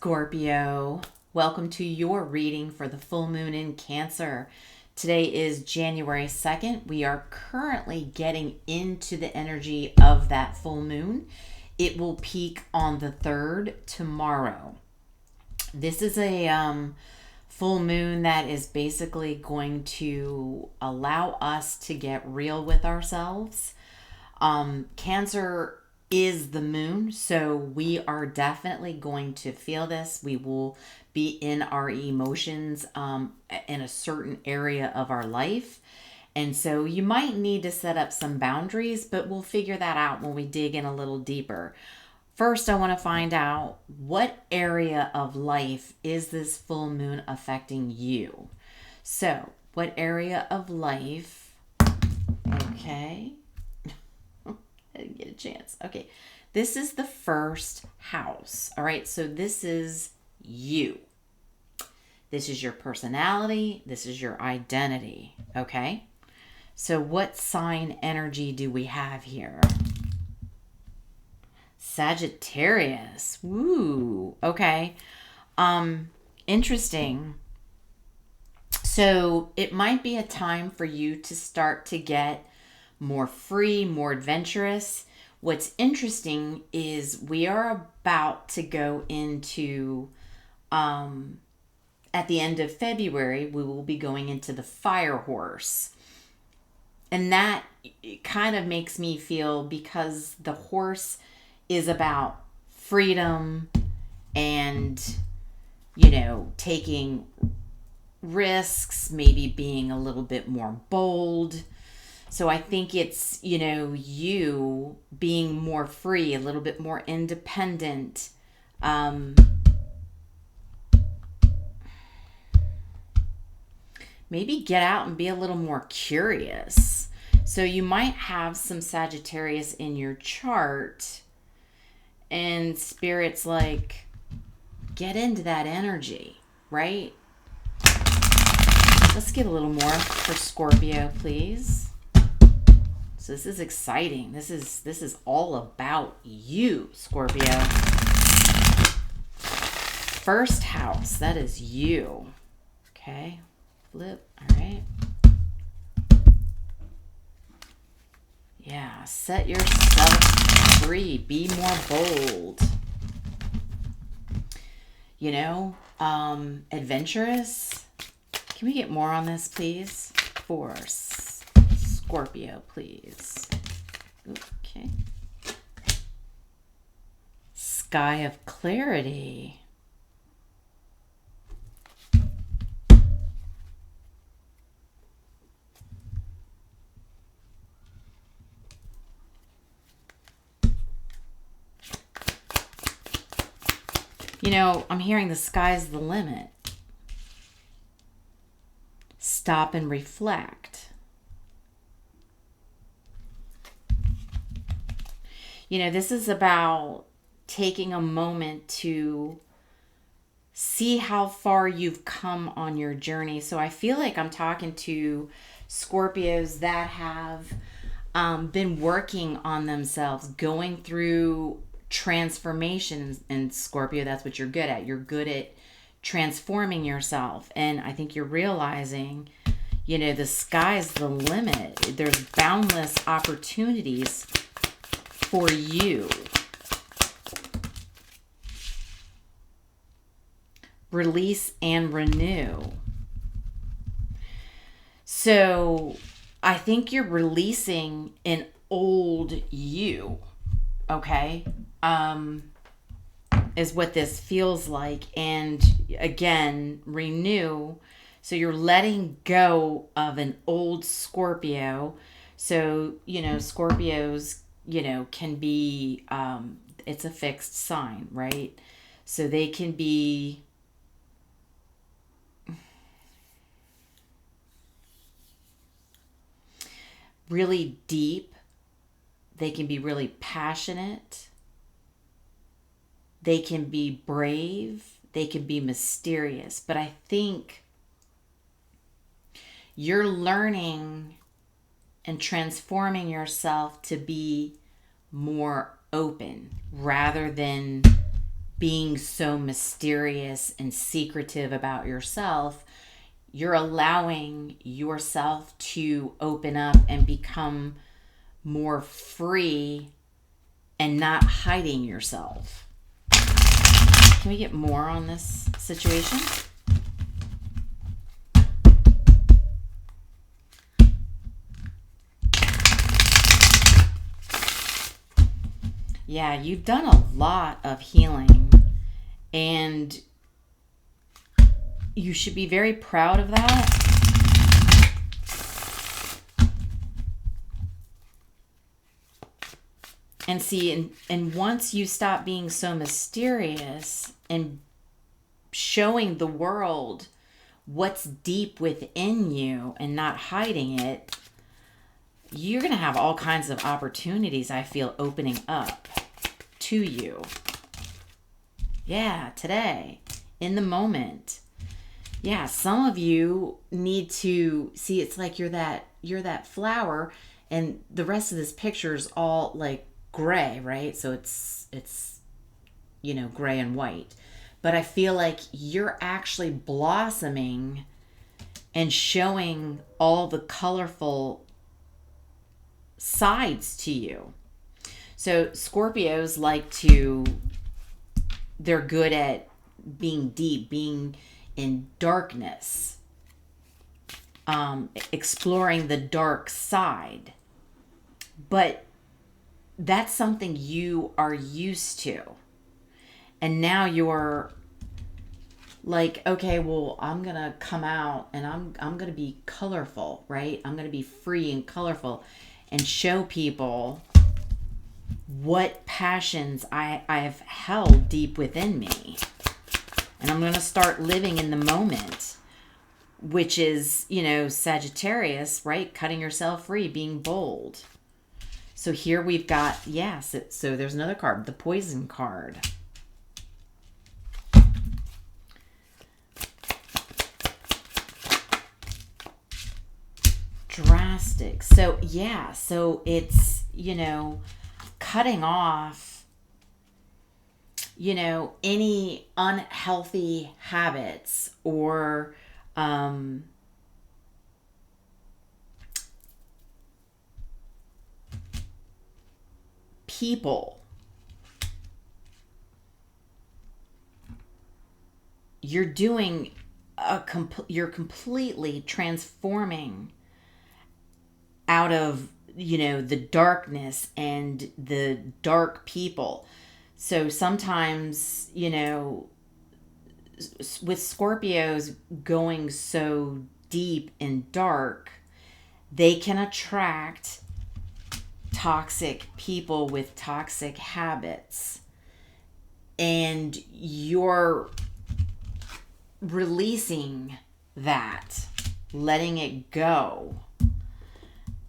Scorpio, welcome to your reading for the full moon in Cancer. Today is January 2nd. We are currently getting into the energy of that full moon. It will peak on the 3rd tomorrow. This is a full moon that is basically going to allow us to get real with ourselves. Cancer is the moon, so we are definitely going to feel this. We will be in our emotions in a certain area of our life, and so you might need to set up some boundaries, but we'll figure that out when we dig in a little deeper. First, I want to find out, what area of life is this full moon affecting you? So, what area of life? Okay. I didn't get a chance. Okay. This is the first house. All right. So this is you. This is your personality. This is your identity. Okay. So what sign energy do we have here? Sagittarius. Woo. Okay. Interesting. So it might be a time for you to start to get more free, more adventurous. What's interesting is we are about to go into, at the end of February, we will be going into the fire horse. And that kind of makes me feel, because the horse is about freedom and, taking risks, maybe being a little bit more bold. So I think it's, you being more free, a little bit more independent. Maybe get out and be a little more curious. So you might have some Sagittarius in your chart, and Spirit's like, get into that energy, right? Let's get a little more for Scorpio, please. So this is exciting. This is all about you, Scorpio. First house, that is you. Okay, flip, all right. Yeah, set yourself free. Be more bold. Adventurous. Can we get more on this, please? Force. Scorpio, please. Okay. Sky of clarity. I'm hearing the sky's the limit. Stop and reflect. This is about taking a moment to see how far you've come on your journey. So I feel like I'm talking to Scorpios that have been working on themselves, going through transformations. And Scorpio, that's what you're good at. You're good at transforming yourself. And I think you're realizing, the sky's the limit. There's boundless opportunities for you. Release and renew. So I think you're releasing an old you, okay? Is what this feels like. And again, renew. So you're letting go of an old Scorpio. So, Scorpios, can be, it's a fixed sign, right? So they can be really deep. They can be really passionate. They can be brave. They can be mysterious. But I think you're learning and transforming yourself to be more open rather than being so mysterious and secretive about yourself, you're allowing yourself to open up and become more free and not hiding yourself. Can we get more on this situation? Yeah, you've done a lot of healing, and you should be very proud of that. And see, and once you stop being so mysterious and showing the world what's deep within you and not hiding it, you're going to have all kinds of opportunities, I feel, opening up to you. Yeah, today, in the moment. Yeah, some of you need to see, it's like you're that flower, and the rest of this picture is all like gray, right? So it's gray and white. But I feel like you're actually blossoming and showing all the colorful sides to you. So Scorpios they're good at being deep, being in darkness, exploring the dark side. But that's something you are used to. And now you're like, okay, well, I'm going to come out and I'm going to be colorful, right? I'm going to be free and colorful and show people what passions I've held deep within me. And I'm going to start living in the moment, which is, Sagittarius, right? Cutting yourself free, being bold. So here we've got, so there's another card, the Poison card. Drastic. So it's, cutting off, any unhealthy habits or people. You're doing you're completely transforming out of the darkness and the dark people. So sometimes with Scorpios going so deep and dark, they can attract toxic people with toxic habits, and you're releasing that, letting it go.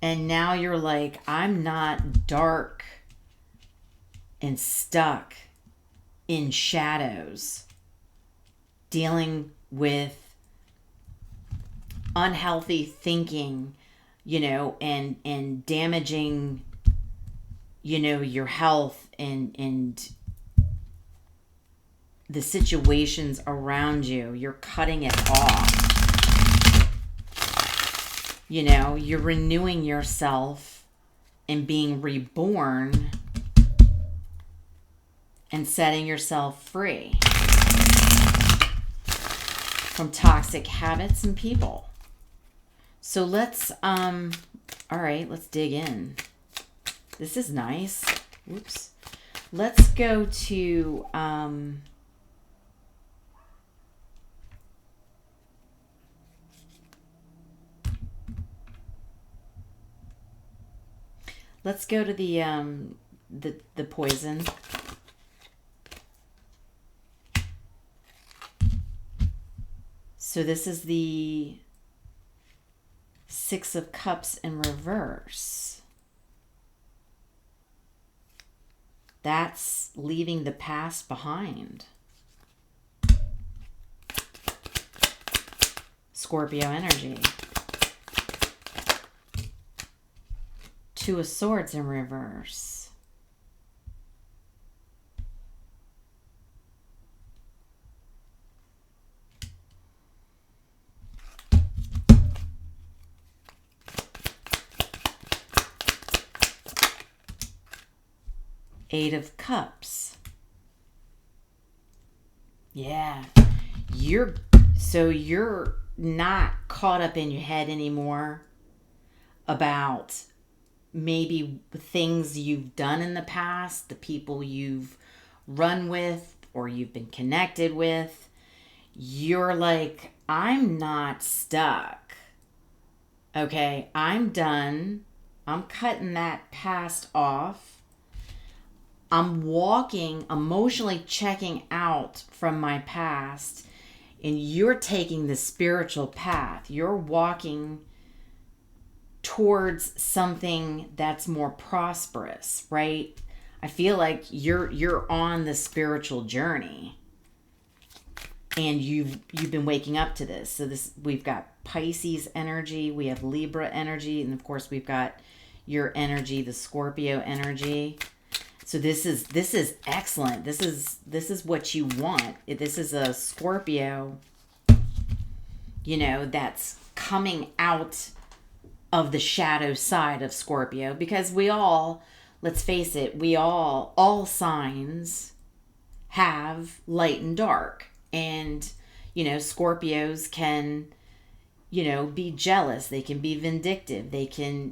And now you're like, I'm not dark and stuck in shadows, dealing with unhealthy thinking, and damaging, your health and the situations around you. You're cutting it off. You're renewing yourself and being reborn and setting yourself free from toxic habits and people. So let's dig in. This is nice. Whoops. Let's go to let's go to the Poison. So this is the Six of Cups in reverse. That's leaving the past behind. Scorpio energy. Two of Swords in reverse. Eight of Cups. Yeah. You're not caught up in your head anymore about maybe things you've done in the past, the people you've run with or you've been connected with. You're like, I'm not stuck. Okay, I'm done. I'm cutting that past off. I'm walking, emotionally checking out from my past, and you're taking the spiritual path. You're walking towards something that's more prosperous, right? I feel like you're on the spiritual journey, and you've been waking up to this. So we've got Pisces energy, we have Libra energy, and of course we've got your energy, the Scorpio energy. So this is excellent. This is what you want. This is a Scorpio, that's coming out of the shadow side of Scorpio, because we all, let's face it, all signs have light and dark. And, Scorpios can, be jealous. They can be vindictive. They can,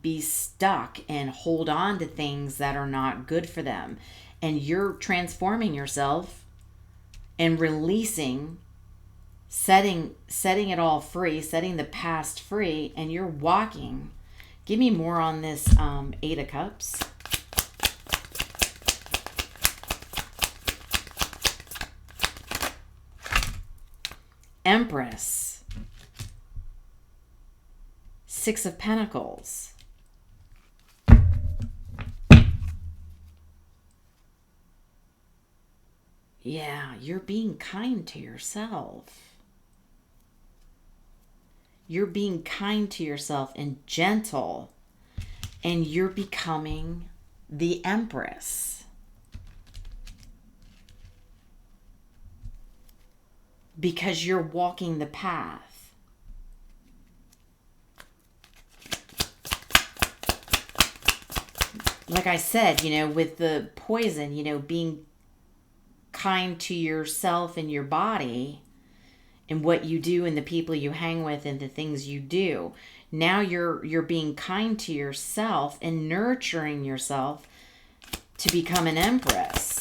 be stuck and hold on to things that are not good for them. And you're transforming yourself and releasing, setting it all free, setting the past free, and you're walking. Give me more on this Eight of Cups. Empress. Six of Pentacles. Yeah, you're being kind to yourself. You're being kind to yourself and gentle, and you're becoming the Empress. Because you're walking the path. Like I said, with the poison, being kind to yourself and your body and what you do and the people you hang with and the things you do. Now you're being kind to yourself and nurturing yourself to become an Empress.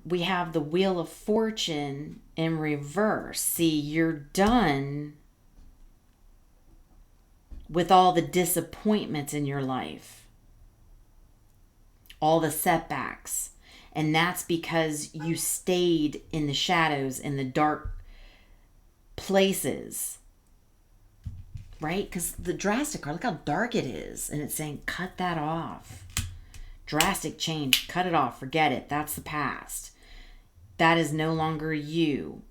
We have the Wheel of Fortune in reverse. See, you're done with all the disappointments in your life, all the setbacks. And that's because you stayed in the shadows, in the dark places, right? Because the drastic card, look how dark it is. And it's saying, cut that off. Drastic change, cut it off, forget it. That's the past. That is no longer you.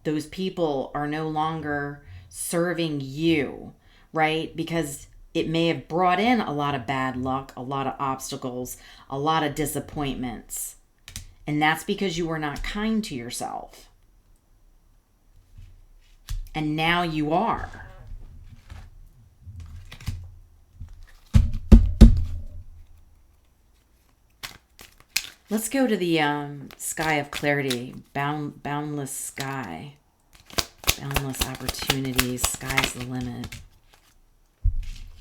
Those people are no longer serving you, right? Because it may have brought in a lot of bad luck, a lot of obstacles, a lot of disappointments. And that's because you were not kind to yourself. And now you are. Let's go to the sky of clarity, boundless sky, boundless opportunities, sky's the limit.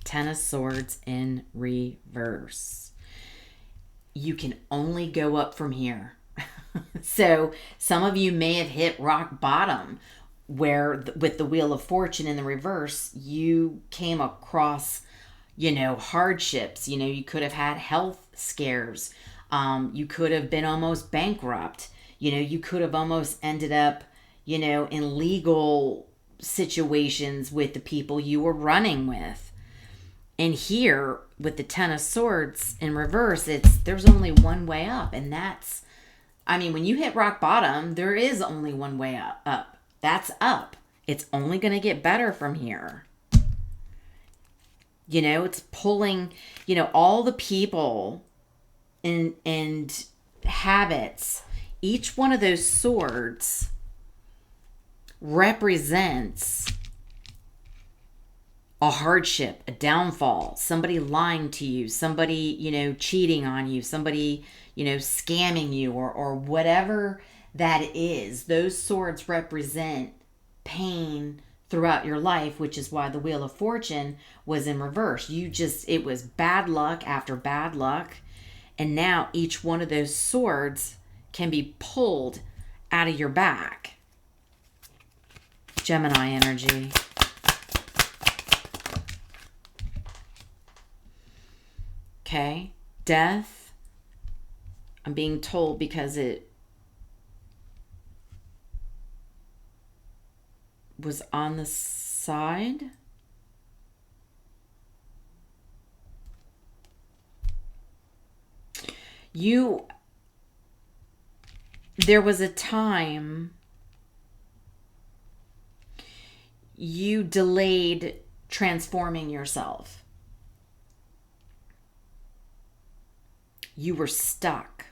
Ten of Swords in reverse. You can only go up from here. So some of you may have hit rock bottom where with the Wheel of Fortune in the reverse, you came across, hardships. You could have had health scares. You could have been almost bankrupt. You could have almost ended up, in legal situations with the people you were running with. And here, with the Ten of Swords in reverse, there's only one way up. And that's, when you hit rock bottom, there is only one way up. That's up. It's only going to get better from here. It's pulling, all the people and habits. Each one of those swords represents a hardship, a downfall, somebody lying to you, somebody, cheating on you, somebody, scamming you, or whatever that is. Those swords represent pain throughout your life, which is why the Wheel of Fortune was in reverse. It was bad luck after bad luck. And now each one of those swords can be pulled out of your back. Gemini energy. Okay, death. I'm being told because it was on the side. There was a time you delayed transforming yourself. You were stuck.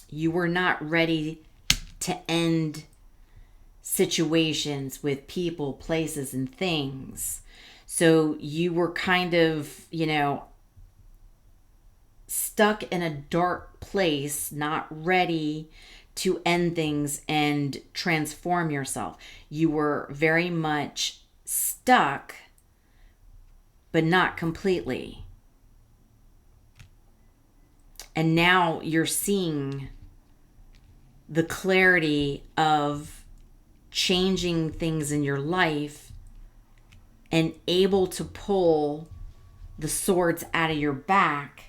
You were not ready to end situations with people, places, and things. So you were kind of, stuck in a dark place, not ready to end things and transform yourself. You were very much stuck, but not completely. And now you're seeing the clarity of changing things in your life and able to pull the swords out of your back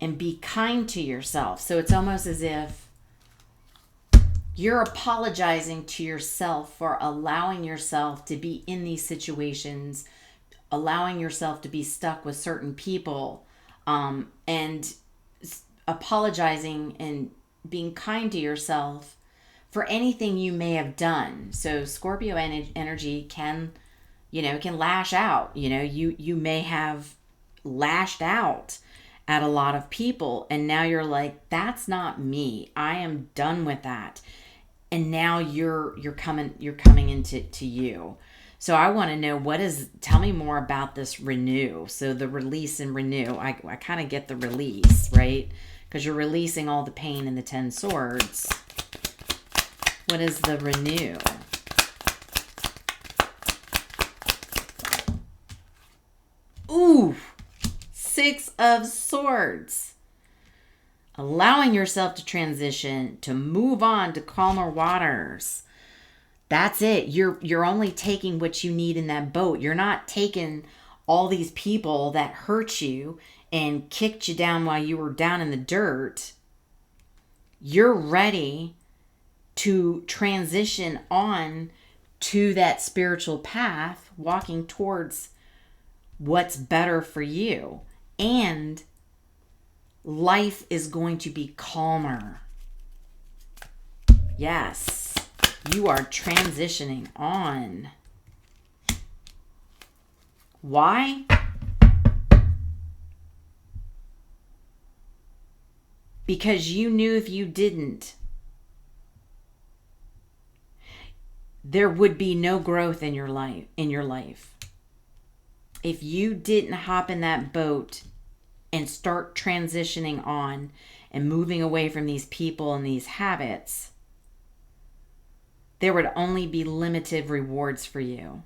and be kind to yourself. So it's almost as if you're apologizing to yourself for allowing yourself to be in these situations, allowing yourself to be stuck with certain people, and apologizing and being kind to yourself for anything you may have done. So Scorpio energy can lash out. You may have lashed out at a lot of people, and now you're like, that's not me. I am done with that. And now you're coming into you. So I want to know, tell me more about this renew. So the release and renew, I kind of get the release, right? Because you're releasing all the pain in the 10 swords. What is the renew? Ooh, 6 of Swords. Allowing yourself to transition, to move on to calmer waters. That's it. You're only taking what you need in that boat. You're not taking all these people that hurt you and kicked you down while you were down in the dirt. You're ready to transition on to that spiritual path, walking towards what's better for you. And life is going to be calmer. Yes, you are transitioning on. Why? Because you knew if you didn't, there would be no growth in your life. If you didn't hop in that boat and start transitioning on and moving away from these people and these habits, there would only be limited rewards for you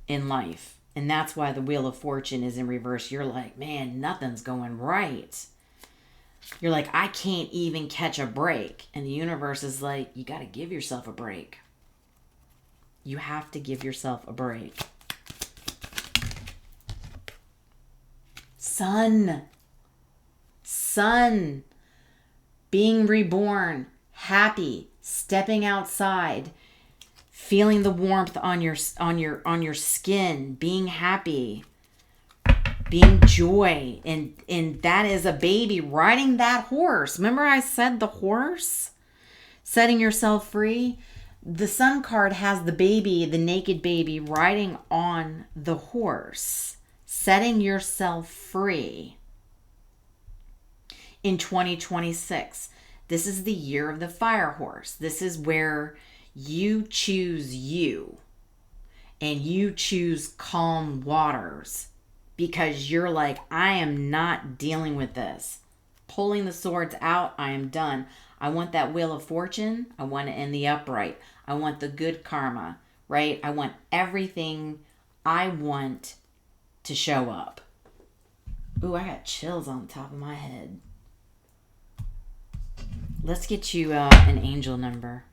in life. And that's why the Wheel of Fortune is in reverse. You're like, man, nothing's going right. You're like, I can't even catch a break. And the universe is like, you got to give yourself a break. You have to give yourself a break. Sun, being reborn, happy, stepping outside, feeling the warmth on your skin, being happy, being joy, and that is a baby riding that horse. Remember I said the horse? Setting yourself free. The Sun card has the baby, the naked baby, riding on the horse. Setting yourself free in 2026. This is the year of the fire horse. This is where you choose you and you choose calm waters because you're like, I am not dealing with this. Pulling the swords out, I am done. I want that wheel of fortune. I want it in the upright. I want the good karma, right? I want everything I want to show up. Ooh, I got chills on the top of my head. Let's get you an angel number.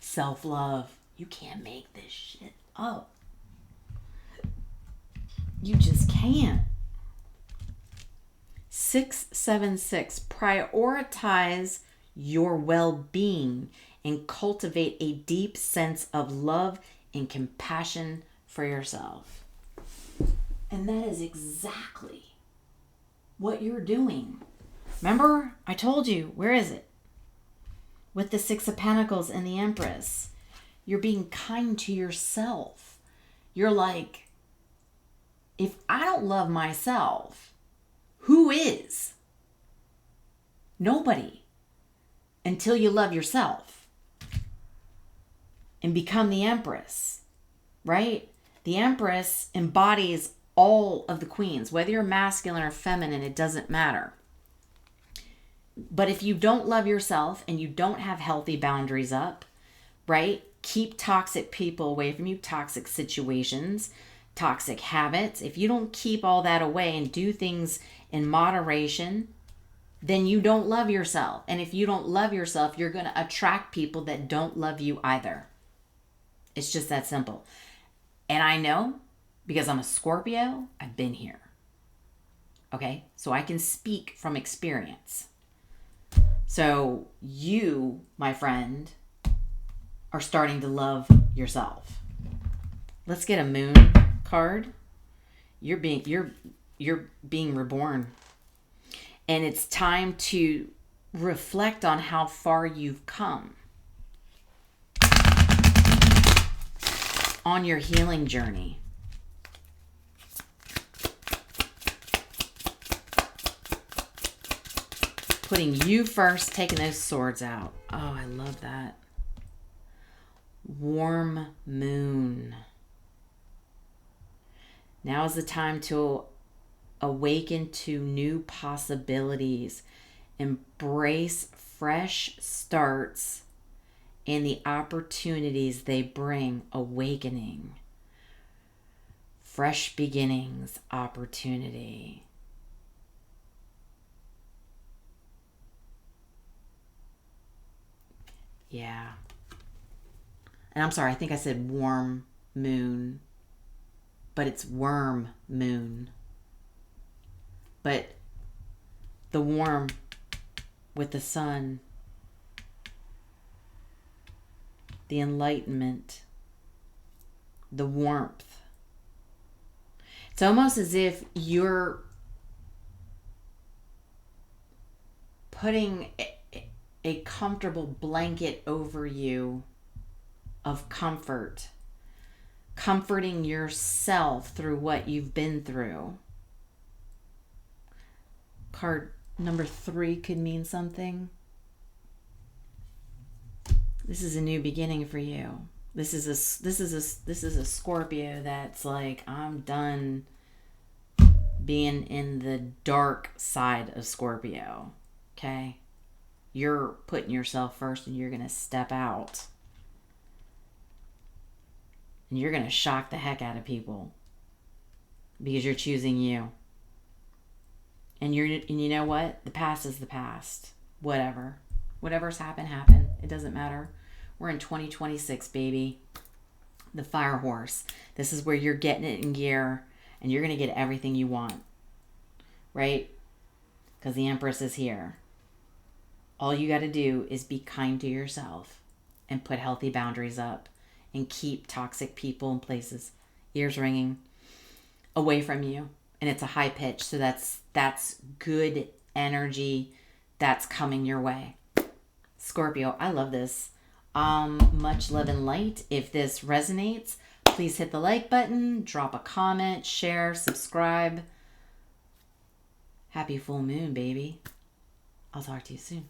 Self-love. You can't make this shit up. You just can't. 676. Prioritize your well-being and cultivate a deep sense of love and compassion for yourself. And that is exactly what you're doing. Remember, I told you, where is it? With the Six of Pentacles and the Empress. You're being kind to yourself. You're like, if I don't love myself, who is? Nobody. Until you love yourself and become the Empress, right? The Empress embodies all of the queens. Whether you're masculine or feminine, it doesn't matter. But if you don't love yourself and you don't have healthy boundaries up, right? Keep toxic people away from you, toxic situations, toxic habits. If you don't keep all that away and do things in moderation, then you don't love yourself. And if you don't love yourself, you're going to attract people that don't love you either. It's just that simple. And I know, because I'm a Scorpio, I've been here. Okay? So I can speak from experience. So you, my friend, are starting to love yourself. Let's get a moon card. You're being reborn. And it's time to reflect on how far you've come on your healing journey. Putting you first, taking those swords out. Oh, I love that. Warm moon. Now is the time to awaken to new possibilities. Embrace fresh starts and the opportunities they bring. Awakening. Fresh beginnings, opportunity. Yeah. And I'm sorry, I think I said warm moon, but it's worm moon. But the warm with the sun, the enlightenment, the warmth. It's almost as if you're putting a comfortable blanket over you of comfort, comforting yourself through what you've been through. Card number 3 could mean something. This is a new beginning for you. This is a Scorpio that's like, I'm done being in the dark side of Scorpio. Okay? You're putting yourself first and you're going to step out. And you're going to shock the heck out of people because you're choosing you. And you know what? The past is the past. Whatever's happened. It doesn't matter. We're in 2026, baby. The fire horse. This is where you're getting it in gear and you're going to get everything you want. Right? Because the Empress is here. All you got to do is be kind to yourself and put healthy boundaries up and keep toxic people and places, ears ringing, away from you. And it's a high pitch, so that's good energy that's coming your way. Scorpio, I love this. Much love and light. If this resonates, please hit the like button, drop a comment, share, subscribe. Happy full moon, baby. I'll talk to you soon.